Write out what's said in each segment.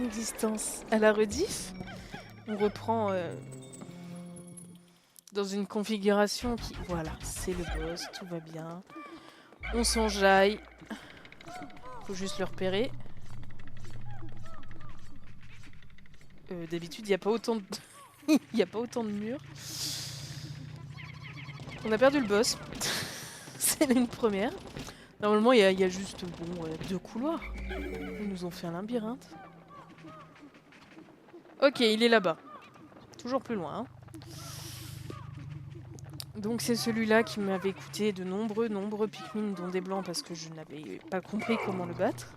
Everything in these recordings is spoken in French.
existence. À la rediff, on reprend dans une configuration qui... Voilà, c'est le boss, tout va bien. On s'enjaille. Faut juste le repérer. D'habitude, il n'y a pas autant de... il n'y a pas autant de murs. On a perdu le boss. C'est une première. Normalement, il y a juste bon, 2 couloirs. Ils nous ont fait un labyrinthe. Ok, il est là-bas. Toujours plus loin. Hein. Donc c'est celui-là qui m'avait coûté de nombreux Pikmin, dont des blancs, parce que je n'avais pas compris comment le battre.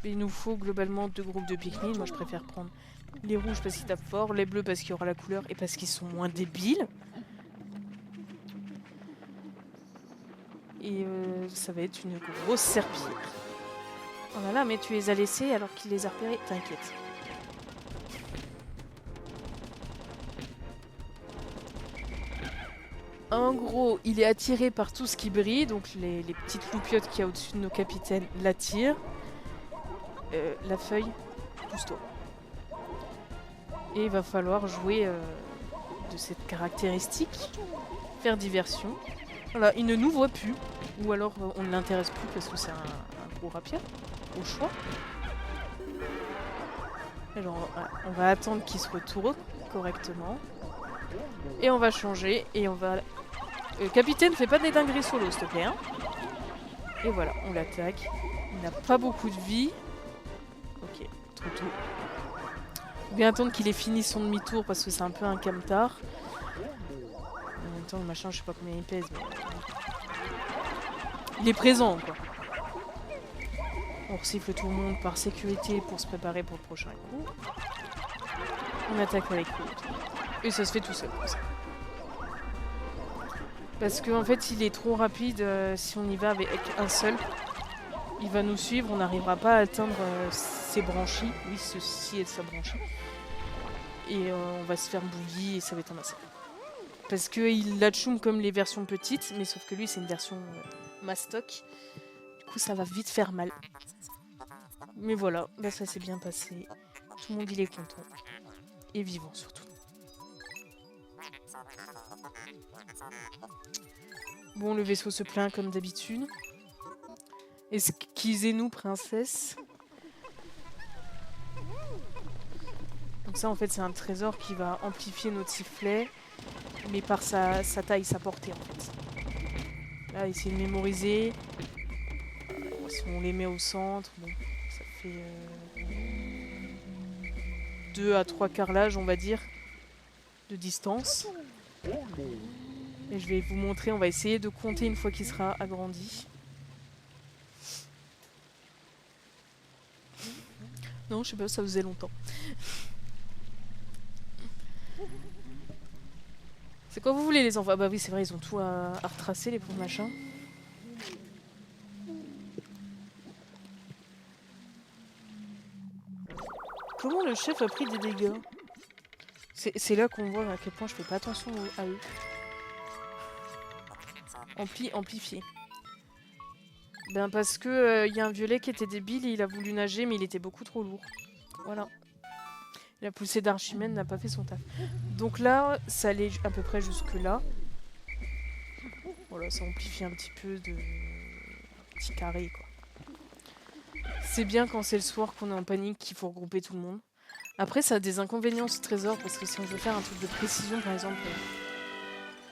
Il nous faut globalement 2 groupes de Pikmin. Moi, je préfère prendre les rouges parce qu'ils tapent fort, les bleus parce qu'il y aura la couleur et parce qu'ils sont moins débiles. Et ça va être une grosse serpillière. Oh là là, mais tu les as laissés alors qu'il les a repérés. T'inquiète. En gros, il est attiré par tout ce qui brille, donc les petites loupiottes qu'il y a au-dessus de nos capitaines l'attirent. La feuille, pousse-toi. Et il va falloir jouer de cette caractéristique, faire diversion. Voilà, il ne nous voit plus, ou alors on ne l'intéresse plus parce que c'est un gros rapier, au choix. Alors on va attendre qu'il se retourne correctement. Et on va changer, et on va... capitaine, fais pas des dingueries solo, s'il te plaît. Hein. Et voilà, on l'attaque. Il n'a pas beaucoup de vie. Ok, trop tôt. Bien attendre qu'il ait fini son demi-tour parce que c'est un peu un camtar. En même temps, le machin, je sais pas combien il pèse, mais... il est présent, quoi. On resiffle tout le monde par sécurité pour se préparer pour le prochain coup. On attaque avec l'autre. Et ça se fait tout seul, comme ça. Parce qu'en fait, il est trop rapide. Si on y va avec un seul, il va nous suivre. On n'arrivera pas à atteindre ses branchies. Oui, ceci est sa branchie. Et on va se faire bouillir et ça va être un massacre. Parce qu'il l'atchoum comme les versions petites, mais sauf que lui, c'est une version mastoc. Du coup, ça va vite faire mal. Mais voilà, bah, ça s'est bien passé. Tout le monde, il est content. Et vivant, surtout. Bon, le vaisseau se plaint comme d'habitude. Excusez-nous, princesse. Donc ça, en fait, c'est un trésor qui va amplifier notre sifflet, mais par sa taille, sa portée, en fait. Là, essayer de mémoriser. Si on les met au centre, bon, ça fait 2 à 3 carrelages, on va dire, de distance. Et je vais vous montrer, on va essayer de compter une fois qu'il sera agrandi. Non, je sais pas, ça faisait longtemps. C'est quoi vous voulez les enfants? Ah bah oui, c'est vrai, ils ont tout à retracer, les pauvres machins. Comment le chef a pris des dégâts? C'est là qu'on voit à quel point je fais pas attention à eux. Amplifié. Ben parce que y a un violet qui était débile, il a voulu nager mais il était beaucoup trop lourd. Voilà. La poussée d'Archimède n'a pas fait son taf. Donc là, ça allait à peu près jusque là. Voilà, ça amplifie un petit peu de... petit carré quoi. C'est bien quand c'est le soir qu'on est en panique qu'il faut regrouper tout le monde. Après, ça a des inconvénients ce trésor parce que si on veut faire un truc de précision, par exemple,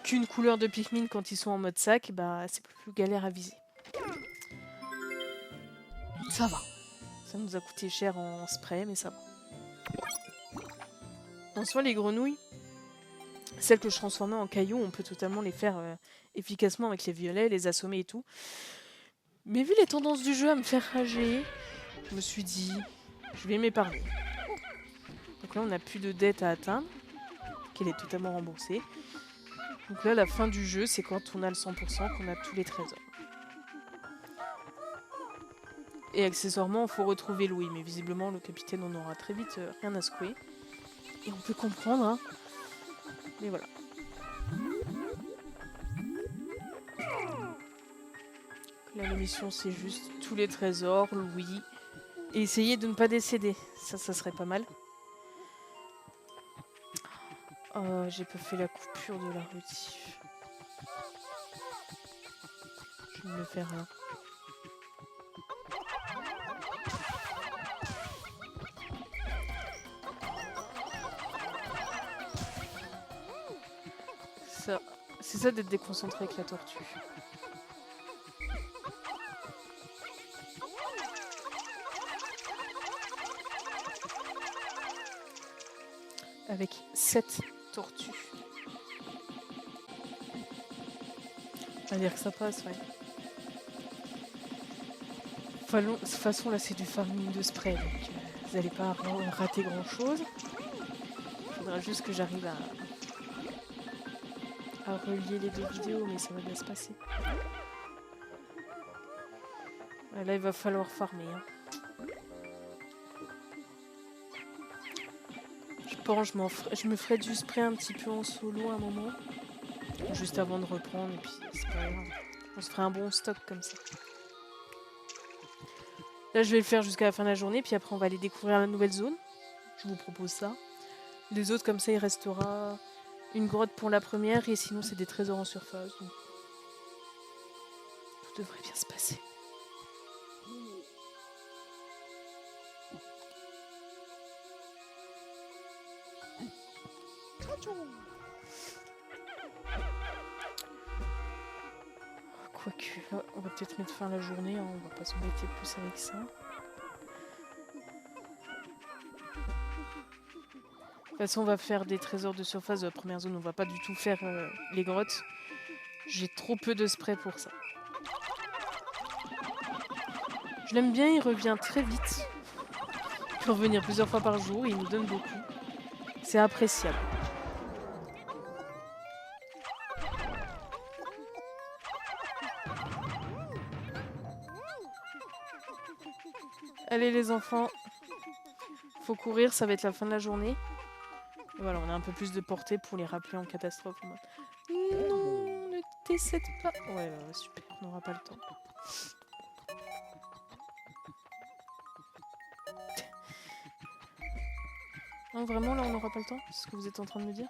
qu'une couleur de Pikmin quand ils sont en mode sac, bah c'est plus galère à viser. Ça va. Ça nous a coûté cher en spray, mais ça va. En soi, les grenouilles, celles que je transformais en cailloux, on peut totalement les faire efficacement avec les violets, les assommer et tout. Mais vu les tendances du jeu à me faire rager, je me suis dit, je vais m'épargner. Donc là, on n'a plus de dette à atteindre, qu'elle est totalement remboursée. Donc là, la fin du jeu, c'est quand on a le 100% qu'on a tous les trésors. Et accessoirement, il faut retrouver Louis. Mais visiblement, le capitaine en aura très vite rien à secouer. Et on peut comprendre, hein. Mais voilà. Là, l'émission, c'est juste tous les trésors, oui. Et essayer de ne pas décéder. Ça serait pas mal. J'ai pas fait la coupure de la rediff. Je vais me le faire là. Ça, c'est ça d'être déconcentré avec la tortue. Avec 7 tortues. À dire que ça passe, ouais. De toute façon, là, c'est du farming de spray, donc vous n'allez pas rater grand-chose. Il faudra juste que j'arrive à relier les deux vidéos, mais ça va bien se passer. Ouais, là, il va falloir farmer. Hein. Je pense je me ferai du spray un petit peu en solo à un moment. Juste avant de reprendre, et puis c'est pas grave. On se ferait un bon stock comme ça. Là, je vais le faire jusqu'à la fin de la journée, puis après, on va aller découvrir la nouvelle zone. Je vous propose ça. Les autres, comme ça, il restera une grotte pour la première, et sinon, c'est des trésors en surface. Donc... tout devrait bien se passer. Quoique, là, on va peut-être mettre fin à la journée, hein, on va pas s'embêter plus avec ça. De toute façon, on va faire des trésors de surface de la première zone, on va pas du tout faire les grottes. J'ai trop peu de spray pour ça. Je l'aime bien, il revient très vite. Il peut revenir plusieurs fois par jour, il nous donne beaucoup. C'est appréciable. Allez les enfants, faut courir, ça va être la fin de la journée. Et voilà, on a un peu plus de portée pour les rappeler en catastrophe. Non, ne décède pas. Ouais, super, on n'aura pas le temps. Non, vraiment, là, on n'aura pas le temps? C'est ce que vous êtes en train de me dire?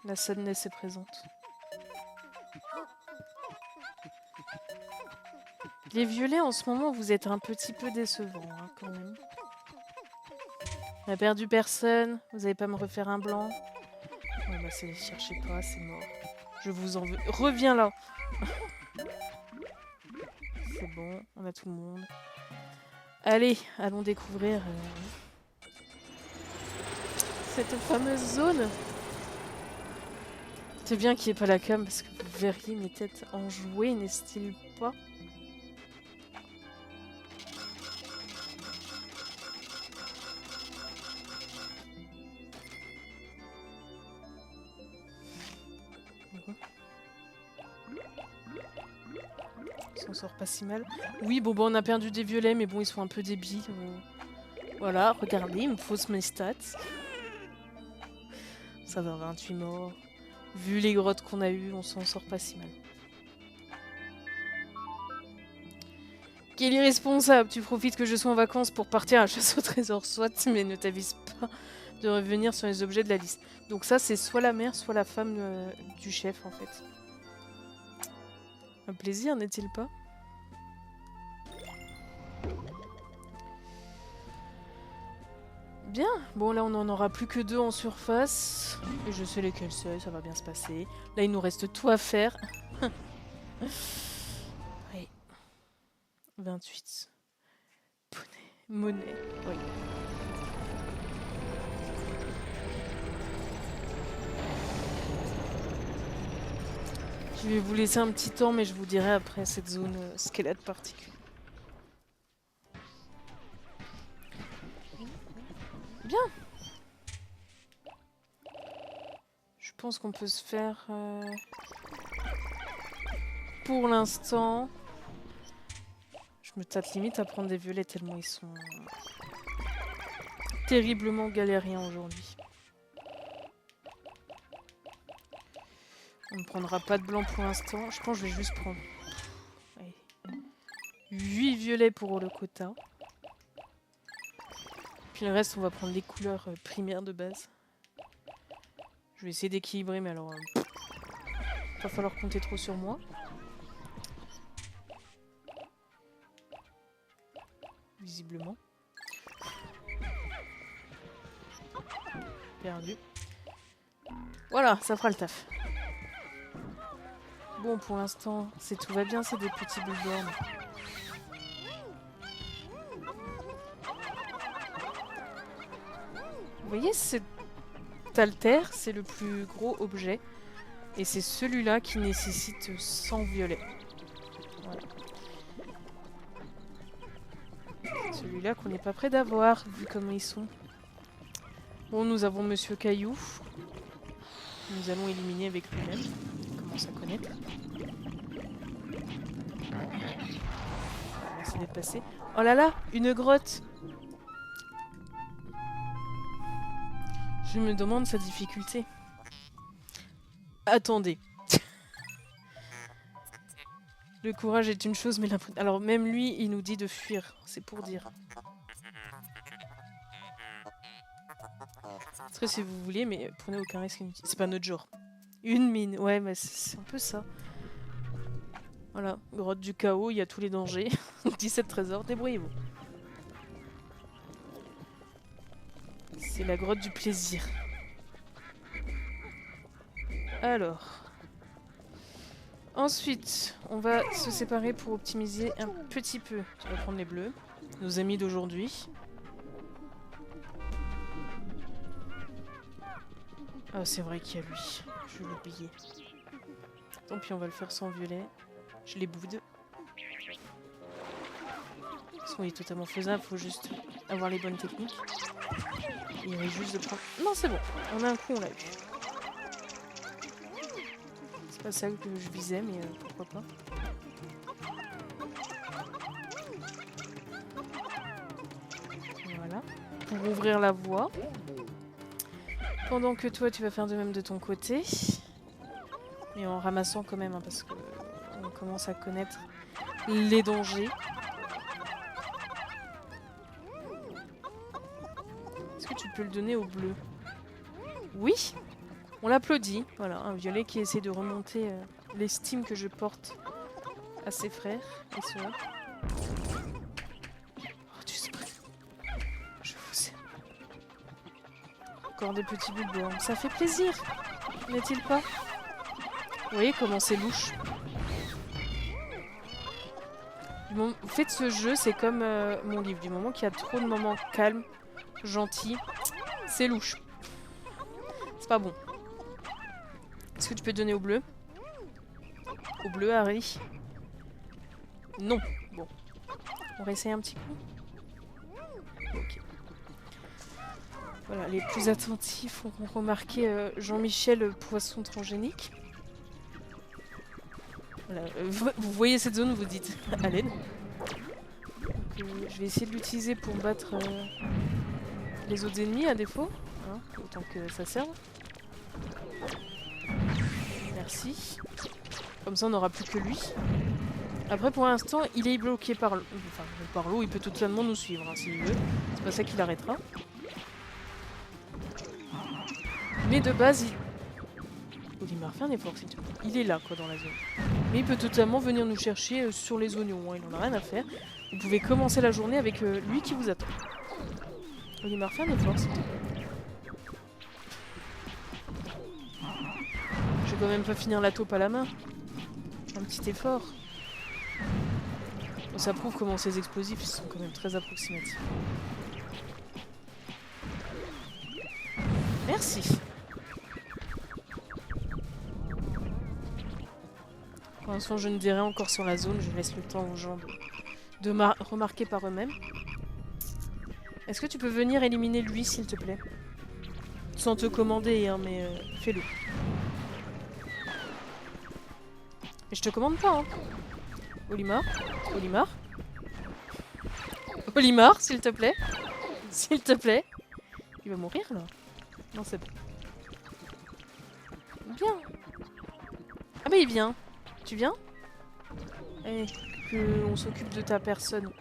La sadness est présente. Les violets, en ce moment, vous êtes un petit peu décevants, hein, quand même. On a perdu personne. Vous n'allez pas me refaire un blanc? Ouais, bah, cherchez pas, c'est mort. Je vous en veux. Reviens là! C'est bon, on a tout le monde. Allez, allons découvrir cette fameuse zone. C'est bien qu'il n'y ait pas la cam parce que vous verriez mes têtes enjouées, n'est-il pas? On s'en sort pas si mal. Oui, bon, on a perdu des violets, mais bon, ils sont un peu débiles. Voilà, regardez, il me fausse mes stats. Ça va, 28 morts. Vu les grottes qu'on a eues, on s'en sort pas si mal. Quel irresponsable! Tu profites que je sois en vacances pour partir à la chasse au trésor, soit, mais ne t'avise pas de revenir sur les objets de la liste. Donc ça, c'est soit la mère, soit la femme du chef, en fait. Un plaisir, n'est-il pas? Bien, bon là on n'en aura plus que 2 en surface. Et je sais lesquels c'est, ça va bien se passer. Là il nous reste tout à faire. Oui. 28. Monnaie. Oui. Je vais vous laisser un petit temps, mais je vous dirai après cette zone squelette particulière. Bien. Je pense qu'on peut se faire... Pour l'instant... Je me tâte limite à prendre des violets tellement ils sont... terriblement galériens aujourd'hui. On ne prendra pas de blanc pour l'instant. Je pense que je vais juste prendre violet pour le quota. Puis le reste, on va prendre les couleurs primaires de base. Je vais essayer d'équilibrer, mais alors... va falloir compter trop sur moi. Visiblement. Perdu. Voilà, ça fera le taf. Bon, pour l'instant, tout va bien, c'est des petits bullborns. Vous voyez, cet alter, c'est le plus gros objet. Et c'est celui-là qui nécessite 100 violets. Voilà. Celui-là qu'on n'est pas prêt d'avoir, vu comment ils sont. Bon, nous avons Monsieur Caillou. Nous allons éliminer avec lui-même. Il commence à connaître. Merci d'être passé. Oh là là, une grotte! Je me demande sa difficulté. Attendez. Le courage est une chose, mais l'impression... Alors même lui, il nous dit de fuir. C'est pour dire. Très si vous voulez, mais prenez aucun risque inutile. C'est pas notre genre. Une mine. Ouais, mais c'est un peu ça. Voilà. Grotte du chaos, il y a tous les dangers. 17 trésors, débrouillez-vous. C'est la grotte du plaisir. Alors... Ensuite, on va se séparer pour optimiser un petit peu. On va prendre les bleus, nos amis d'aujourd'hui. Ah, c'est vrai qu'il y a lui. Je l'ai oublié. Tant pis, on va le faire sans violet. Je les boude. De toute façon, il est totalement faisable, faut juste avoir les bonnes techniques. Il est juste de prendre... Non, c'est bon. On a un coup, on l'a eu. C'est pas ça que je visais, mais pourquoi pas. Voilà. Pour ouvrir la voie. Pendant que toi, tu vas faire de même de ton côté. Mais en ramassant quand même, hein, parce que on commence à connaître les dangers. Est-ce que tu peux le donner au bleu? Oui! On l'applaudit. Voilà, un violet qui essaie de remonter l'estime que je porte à ses frères et sœurs. Oh, tu sais pas. Je vous aime. Encore des petits bullborns. Ça fait plaisir, n'est-il pas? Vous voyez comment c'est louche. En fait, ce jeu, c'est comme mon livre. Du moment qu'il y a trop de moments calmes, gentils, c'est louche. C'est pas bon. Est-ce que tu peux donner au bleu? Au bleu, Harry? Non. Bon. On va essayer un petit coup. Ok. Voilà, les plus attentifs auront remarqué Jean-Michel Poisson transgénique. Voilà, vous voyez cette zone, vous dites à l'aide. Je vais essayer de l'utiliser pour battre les autres ennemis à défaut. Hein, autant que ça serve. Merci. Comme ça, on n'aura plus que lui. Après, pour l'instant, il est bloqué par l'eau. Enfin, par l'eau, il peut totalement nous suivre, hein, s'il veut. C'est pas ça qui l'arrêtera. Mais de base, Olimar, fais un effort, s'il te plaît. Il est là, quoi, dans la zone. Mais il peut totalement venir nous chercher sur les oignons. Hein. Il en a rien à faire. Vous pouvez commencer la journée avec lui qui vous attend. Olimar, fais un effort, s'il te plaît. Je vais quand même pas finir la taupe à la main. Un petit effort. Bon, ça prouve comment ces explosifs sont quand même très approximatifs. Merci. Pour l'instant, je ne dirai encore sur la zone. Je laisse le temps aux gens de remarquer par eux-mêmes. Est-ce que tu peux venir éliminer lui, s'il te plaît? Sans te commander, hein, mais fais-le. Et je te commande pas, hein. Olimar? Olimar? Olimar, s'il te plaît? S'il te plaît? Il va mourir, là? Non, c'est bon. Viens. Ah bah il vient. Tu viens? Allez, qu'on s'occupe de ta personne.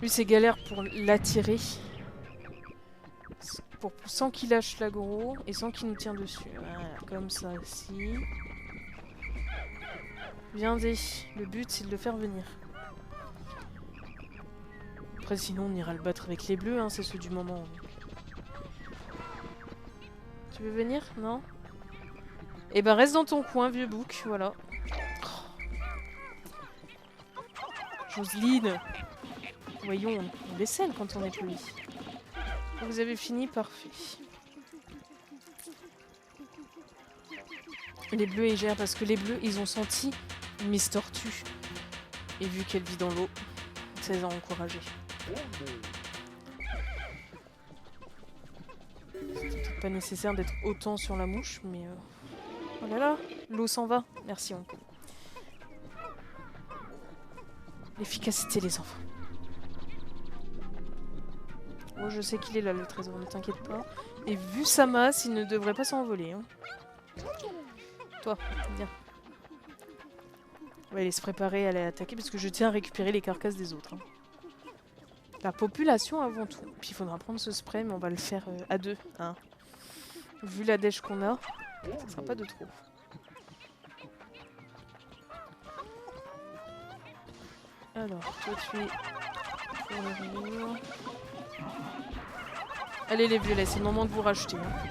Lui, c'est galère pour l'attirer. Sans qu'il lâche l'aggro et sans qu'il nous tire dessus. Voilà, comme ça, si. Viendez. Le but, c'est de le faire venir. Après, sinon, on ira le battre avec les bleus, hein, c'est ceux du moment. Tu veux venir? Non? Eh ben, reste dans ton coin, vieux bouc, voilà. Jocelyne! Voyons, on décèle quand on est poli. Vous avez fini? Parfait. Les bleus, ils gèrent parce que les bleus, ils ont senti Miss Tortue. Et vu qu'elle vit dans l'eau, ça les a encouragés. C'est peut-être pas nécessaire d'être autant sur la mouche, mais... Oh là là, l'eau s'en va. Merci, oncle. L'efficacité, les enfants. Oh, je sais qu'il est là, le trésor, ne t'inquiète pas. Et vu sa masse, il ne devrait pas s'envoler. Hein. Toi, viens. On va aller se préparer à aller attaquer, parce que je tiens à récupérer les carcasses des autres. Hein. La population avant tout. Puis il faudra prendre ce spray, mais on va le faire à deux. Hein. Vu la dèche qu'on a, ça sera pas de trop. Alors, toi tu es pour le jour. Allez les violets, c'est le moment de vous racheter. Hein.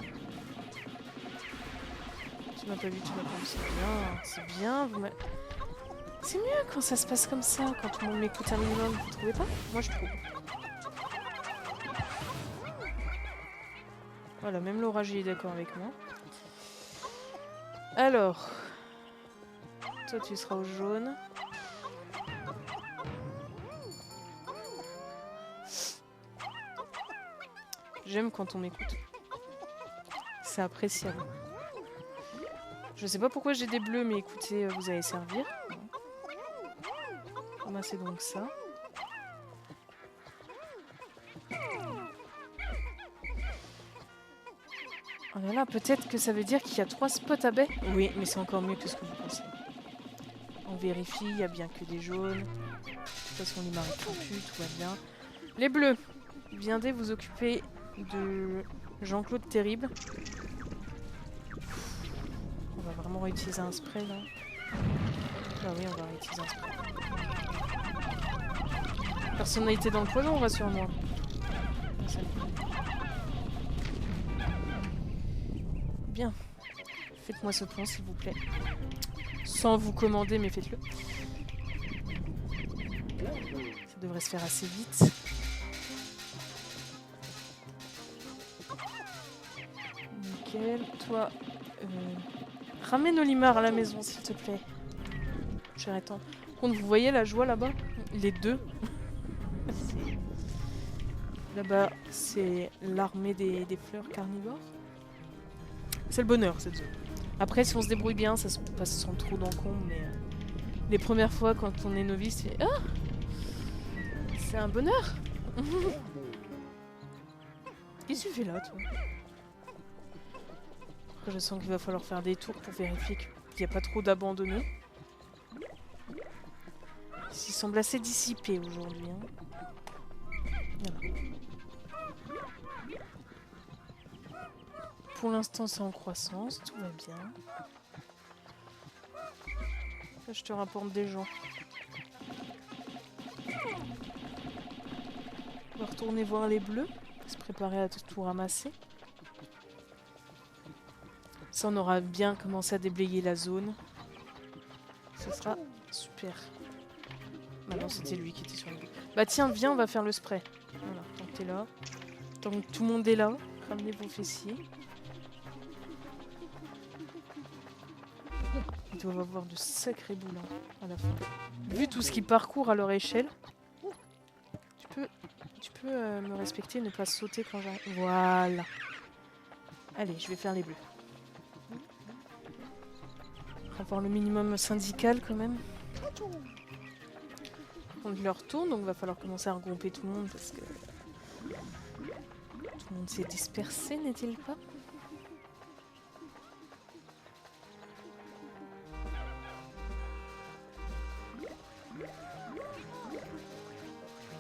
Tu m'as pas vu, tu m'as pas vu, c'est bien, c'est bien. C'est mieux quand ça se passe comme ça, quand tout le monde m'écoute un minimum, vous trouvez pas? Moi je trouve. Voilà, même l'orage est d'accord avec moi. Alors, toi tu seras au jaune. J'aime quand on m'écoute. C'est appréciable. Je sais pas pourquoi j'ai des bleus, mais écoutez, vous allez servir. Ramassez donc ça. Oh là là, peut-être que ça veut dire qu'il y a 3 spots à baie. Oui, mais c'est encore mieux que ce que vous pensez. On vérifie, il n'y a bien que des jaunes. De toute façon, les maris plus, tout va bien. Les bleus, viendez vous occuper de Jean-Claude Terrible. On va vraiment réutiliser un spray là. Ah oui, on va réutiliser un spray. Personnalité dans le poison, rassure-moi. Bien. Faites-moi ce plan, s'il vous plaît. Sans vous commander, mais faites-le. Ça devrait se faire assez vite. Nickel. Toi, ramène Olimar à la maison, s'il te plaît. Cher étant. Par contre, vous voyez la joie là-bas? Les deux. Là-bas, c'est l'armée des fleurs carnivores. C'est le bonheur, cette zone. Après, si on se débrouille bien, ça se passe sans trop d'encombre, mais les premières fois, quand on est novice, c'est ah, c'est un bonheur. Qu'est-ce que tu fais là, toi? Après, je sens qu'il va falloir faire des tours pour vérifier qu'il n'y a pas trop d'abandonnés. Il semble assez dissipé aujourd'hui. Hein. Voilà. Pour l'instant, c'est en croissance, tout va bien. Là, je te rapporte des gens. On va retourner voir les bleus, se préparer à tout ramasser. Ça, on aura bien commencé à déblayer la zone. Ça sera super. Maintenant, c'était lui qui était sur le but. Bah tiens, viens, on va faire le spray. Voilà, tant que t'es là. Tant que tout le monde est là, ramenez vos fessiers. Ils doivent avoir de sacrés boulons à la fin. Vu tout ce qu'ils parcourent à leur échelle, tu peux me respecter et ne pas sauter quand j'arrive. Voilà. Allez, je vais faire les bleus. Avoir le minimum syndical quand même. On leur tourne, donc il va falloir commencer à regrouper tout le monde parce que tout le monde s'est dispersé, n'est-il pas?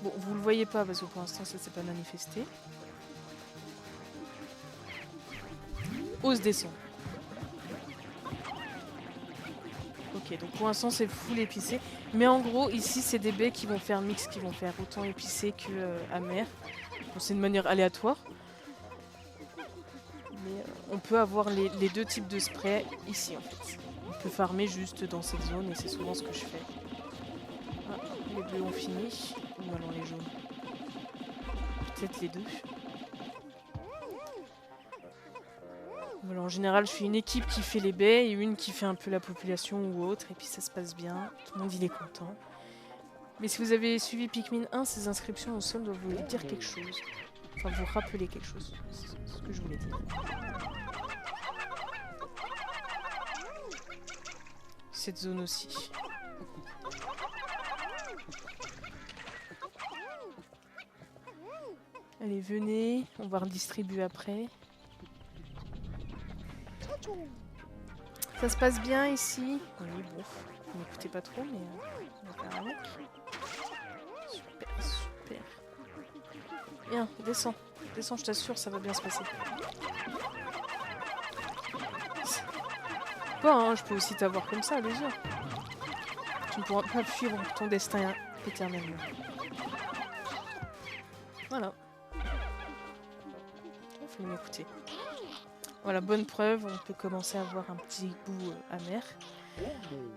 Bon, vous le voyez pas parce que pour l'instant ça s'est pas manifesté. Ose descendre. Ok, donc pour l'instant c'est full épicé. Mais en gros, ici c'est des baies qui vont faire mix, qui vont faire autant épicé que amer. Bon, c'est une manière aléatoire. Mais on peut avoir les deux types de spray ici en fait. On peut farmer juste dans cette zone et c'est souvent ce que je fais. Ah, les bleus ont fini. Ou alors les jaunes. Peut-être les deux. Voilà, en général, je fais une équipe qui fait les baies et une qui fait un peu la population ou autre, et puis ça se passe bien. Tout le monde il est content. Mais si vous avez suivi Pikmin 1, ces inscriptions au sol doivent vous dire quelque chose. Enfin, vous rappeler quelque chose. C'est ce que je voulais dire. Cette zone aussi. Allez, venez. On va redistribuer après. Ça se passe bien ici. Oui, bon. Vous m'écoutez pas trop, mais on va faire avec. Super, super. Viens, descends. Descends, je t'assure, ça va bien se passer. Quoi, hein, je peux aussi t'avoir comme ça, déjà. Tu ne pourras pas suivre ton destin éternellement. Voilà. Il faut m'écouter. Voilà, bonne preuve, on peut commencer à avoir un petit goût amer.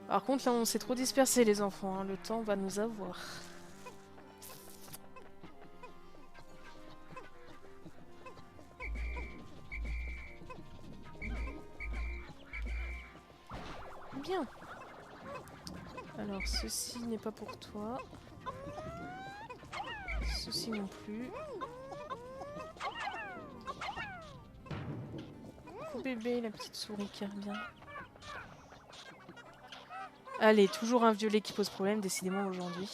Par contre, là, on s'est trop dispersé, les enfants. Hein. Le temps va nous avoir. Bien. Alors, ceci n'est pas pour toi. Ceci non plus. Coucou bébé, la petite souris qui revient. Allez, toujours un violet qui pose problème, décidément aujourd'hui.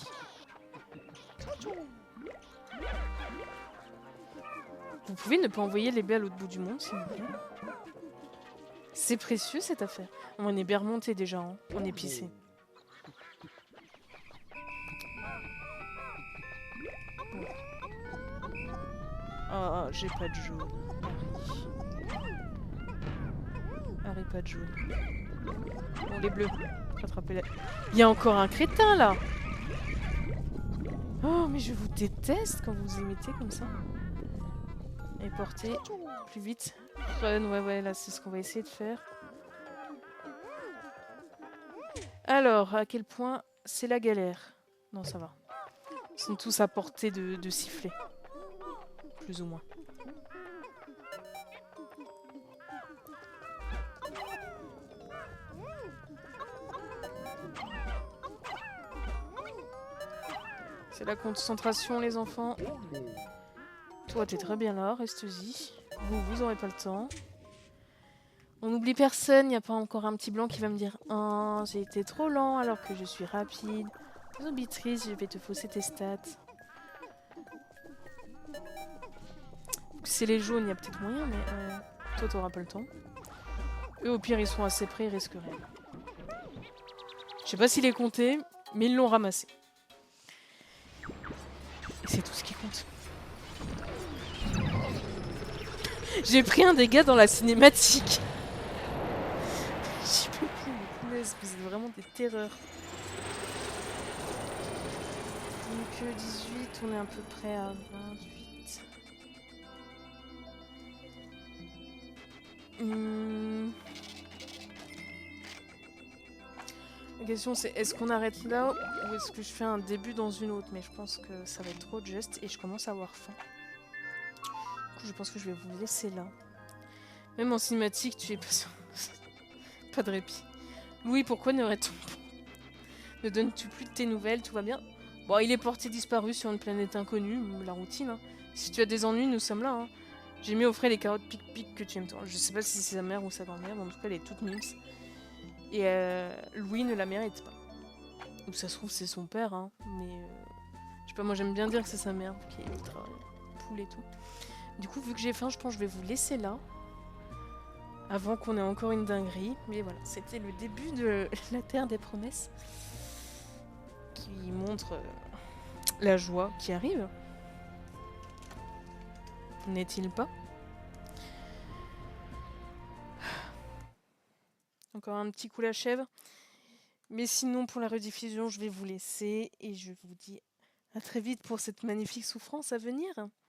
Vous pouvez ne pas envoyer les baies à l'autre bout du monde, s'il vous plaît. C'est précieux cette affaire. On est bien remonté déjà, hein. On est pissé. Bon. Ah, j'ai pas de jaune. Harry, pas de jaune. Bon, les bleus. Rattrapez-la. Il y a encore un crétin là. Oh, mais je vous déteste quand vous imitez comme ça. Et portez plus vite. Run, ouais, là c'est ce qu'on va essayer de faire. Alors, à quel point c'est la galère? Non, ça va. Ils sont tous à portée de sifflet. Plus ou moins. C'est la concentration, les enfants. Toi, t'es très bien là, reste-y. Vous aurez pas le temps. On n'oublie personne, il n'y a pas encore un petit blanc qui va me dire « Oh, j'ai été trop lent alors que je suis rapide. Zobitrice, je vais te fausser tes stats. » C'est les jaunes, il y a peut-être moyen, mais toi, t'auras pas le temps. Eux, au pire, ils sont assez près, ils risquent rien. Je sais pas s'il est compté, mais ils l'ont ramassé. Et c'est tout ce qui compte. J'ai pris un dégât dans la cinématique. J'ai pas pris une punaise, vous êtes vraiment des terreurs. Donc 18, on est à peu près à 28. La question c'est est-ce qu'on arrête là ou est-ce que je fais un début dans une autre? Mais je pense que ça va être trop juste et je commence à avoir faim. Du coup je pense que je vais vous laisser là. Même en cinématique tu es patient. Pas de répit. Louis, pourquoi n'aurait-on pas? Ne donnes-tu plus de tes nouvelles? Tout va bien? Bon, il est porté disparu sur une planète inconnue, la routine. Hein. Si tu as des ennuis, nous sommes là. Hein. J'ai mis au frais les carottes pic-pic que tu aimes tant. Je sais pas si c'est sa mère ou sa grand-mère, mais en tout cas, elle est toute mimes. Et Louis ne la mérite pas. Ou ça se trouve, c'est son père, hein. Mais je sais pas, moi j'aime bien dire que c'est sa mère, qui est ultra poule et tout. Du coup, vu que j'ai faim, je pense que je vais vous laisser là. Avant qu'on ait encore une dinguerie. Mais voilà, c'était le début de la Terre des Promesses. Qui montre la joie qui arrive. N'est-il pas? Encore un petit coup la chèvre. Mais sinon, pour la rediffusion, je vais vous laisser et je vous dis à très vite pour cette magnifique souffrance à venir.